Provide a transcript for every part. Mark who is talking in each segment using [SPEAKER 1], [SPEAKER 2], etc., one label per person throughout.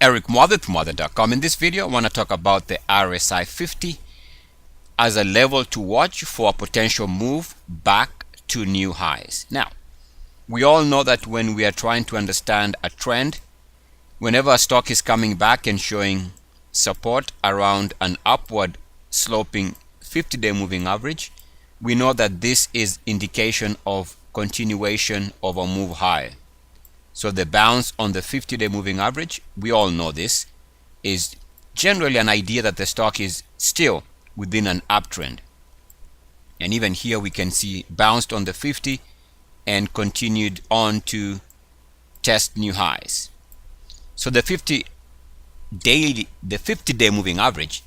[SPEAKER 1] Eric Muathe, Muathe.com. In this video, I want to talk about the RSI 50 as a level to watch for a potential move back to new highs. Now, we all know that when we are trying to understand a trend, whenever a stock is coming back and showing support around an upward sloping 50-day moving average, we know that this is indication of continuation of a move higher. So the bounce on the 50-day moving average, we all know this, is generally an idea that the stock is still within an uptrend. And even here we can see bounced on the 50 and continued on to test new highs. So the 50-day moving average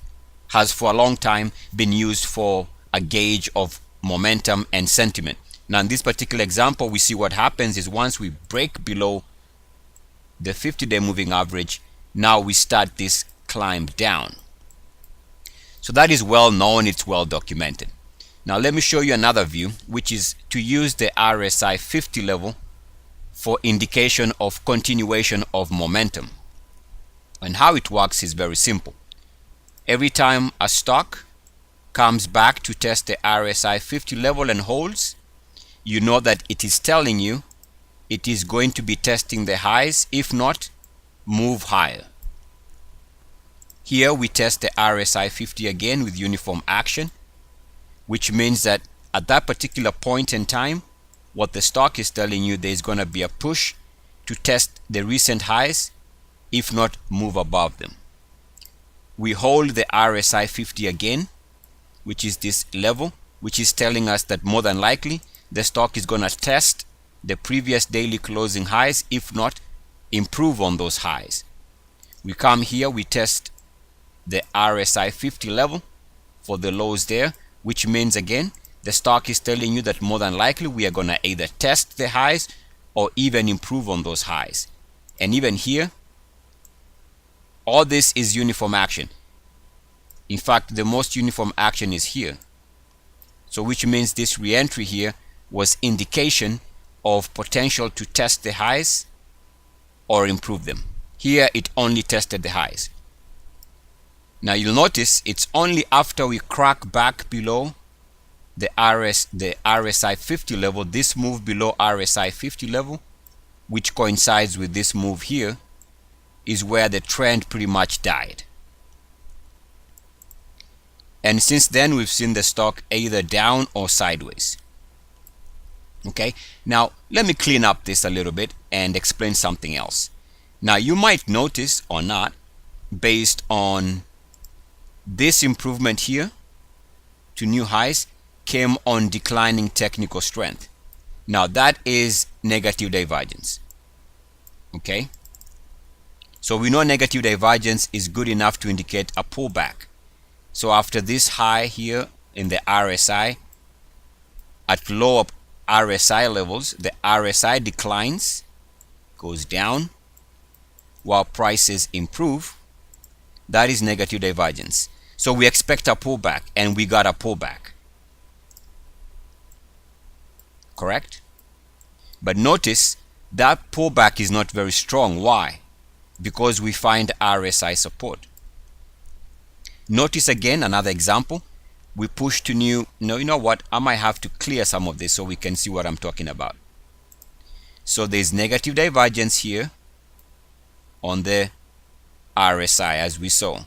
[SPEAKER 1] has for a long time been used for a gauge of momentum and sentiment. Now in this particular example, we see what happens is once we break below the 50-day moving average, now we start this climb down. So that is well known, it's well documented. Now let me show you another view, which is to use the RSI 50 level for indication of continuation of momentum. And how it works is very simple. Every time a stock comes back to test the RSI 50 level and holds, you know that it is telling you it is going to be testing the highs, if not, move higher. Here we test the RSI 50 again with uniform action, which means that at that particular point in time, what the stock is telling you, there is going to be a push to test the recent highs, if not move above them. We hold the RSI 50 again, which is this level, which is telling us that more than likely the stock is going to test the previous daily closing highs, if not improve on those highs. We come here, we test the RSI 50 level for the lows there, which means again the stock is telling you that more than likely we are going to either test the highs or even improve on those highs. And even here, all this is uniform action. In fact, the most uniform action is here. So which means this re-entry here was indication of potential to test the highs or improve them. Here it only tested the highs. Now you'll notice it's only after we crack back below the RSI 50 level, this move below RSI 50 level, which coincides with this move here, is where the trend pretty much died. And since then we've seen the stock either down or sideways. Okay, now let me clean up this a little bit and explain something else. Now you might notice or not, based on this improvement here to new highs, came on declining technical strength. Now that is negative divergence. Okay, so we know negative divergence is good enough to indicate a pullback. So after this high here in the RSI, at lower RSI levels, the RSI declines, goes down, while prices improve. That is negative divergence. So we expect a pullback, and we got a pullback. Correct? But notice that pullback is not very strong. Why? Because we find RSI support. Notice again another example. We push to new. No, you know what? I might have to clear some of this so we can see what I'm talking about. So there's negative divergence here on the RSI as we saw.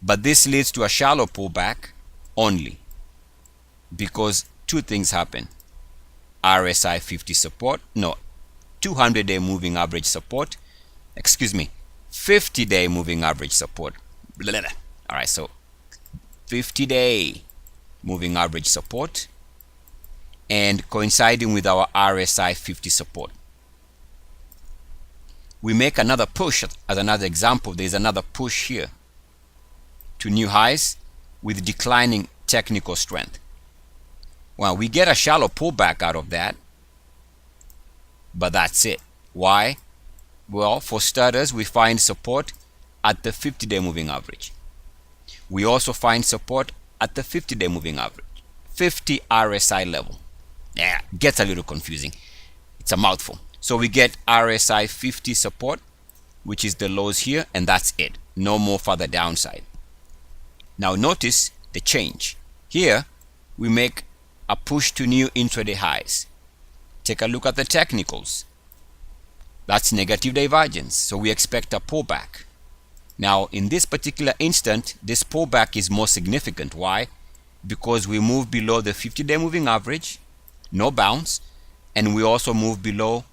[SPEAKER 1] But this leads to a shallow pullback only because two things happen. RSI 50 support, no, 200-day moving average support, 50-day moving average support. All right, so 50-day moving average support and coinciding with our RSI 50 support. We make another push as another example. There's another push here to new highs with declining technical strength. Well, we get a shallow pullback out of that, but that's it. Why? Well, for starters, we find support at the 50-day moving average. We also find support at the 50-day moving average, 50 RSI level. Yeah, gets a little confusing. It's a mouthful. So we get RSI 50 support which is the lows here, and that's it. No more further downside. Now notice the change. Here we make a push to new intraday highs. Take a look at the technicals. That's negative divergence, so we expect a pullback. Now in this particular instant, this pullback is more significant. Why? Because we move below the 50-day moving average, no bounce, and we also move below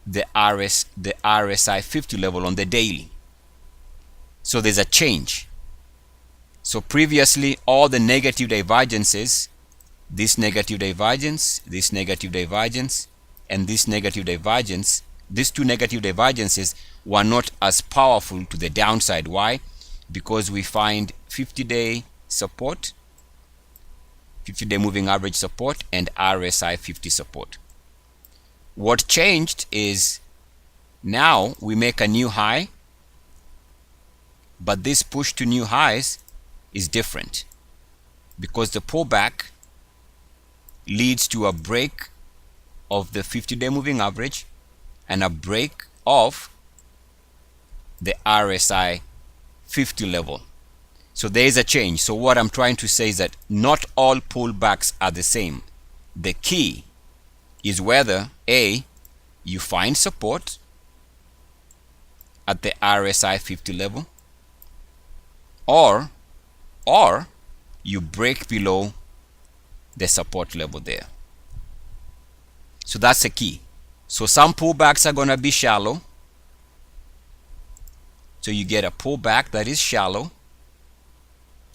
[SPEAKER 1] the RSI 50 level on the daily. So there's a change. So previously all the negative divergences, this negative divergence, this negative divergence, and this negative divergence, these two negative divergences were not as powerful to the downside. Why? Because we find 50-day support, 50-day moving average support, and RSI 50 support. What changed is now we make a new high, but this push to new highs is different because the pullback leads to a break of the 50-day moving average and a break of the RSI 50 level. So there is a change. So what I'm trying to say is that not all pullbacks are the same. The key is whether A, you find support at the RSI 50 level, or you break below the support level there. So that's the key. So some pullbacks are going to be shallow. So you get a pullback that is shallow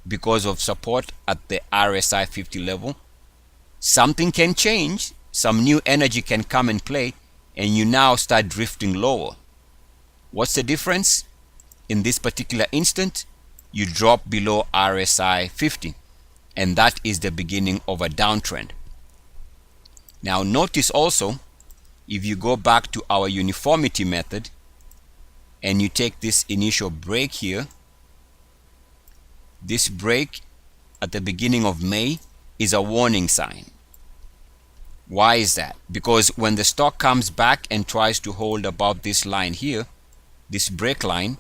[SPEAKER 1] because of support at the RSI 50 level. Something can change, some new energy can come and play, and you now start drifting lower. What's the difference? In this particular instant, you drop below RSI 50, and that is the beginning of a downtrend. Now notice also, if you go back to our uniformity method and you take this initial break here, this break at the beginning of May is a warning sign. Why is that? Because when the stock comes back and tries to hold above this line here, this break line,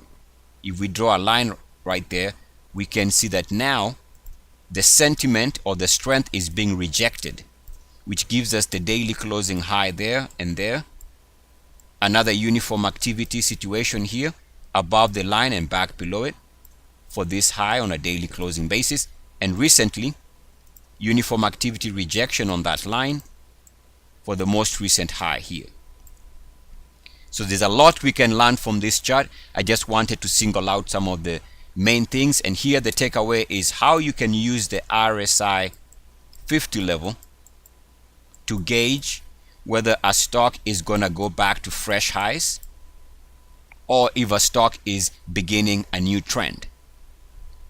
[SPEAKER 1] if we draw a line right there, we can see that now the sentiment or the strength is being rejected, which gives us the daily closing high there and there. Another uniform activity situation here above the line and back below it for this high on a daily closing basis. And recently, uniform activity rejection on that line for the most recent high here. So there's a lot we can learn from this chart. I just wanted to single out some of the main things, and here the takeaway is how you can use the RSI 50 level to gauge whether a stock is gonna go back to fresh highs or if a stock is beginning a new trend.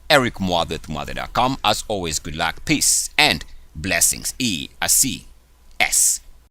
[SPEAKER 1] Eric Muathe at Muathe.com. As always, good luck, peace, and blessings. ESCS.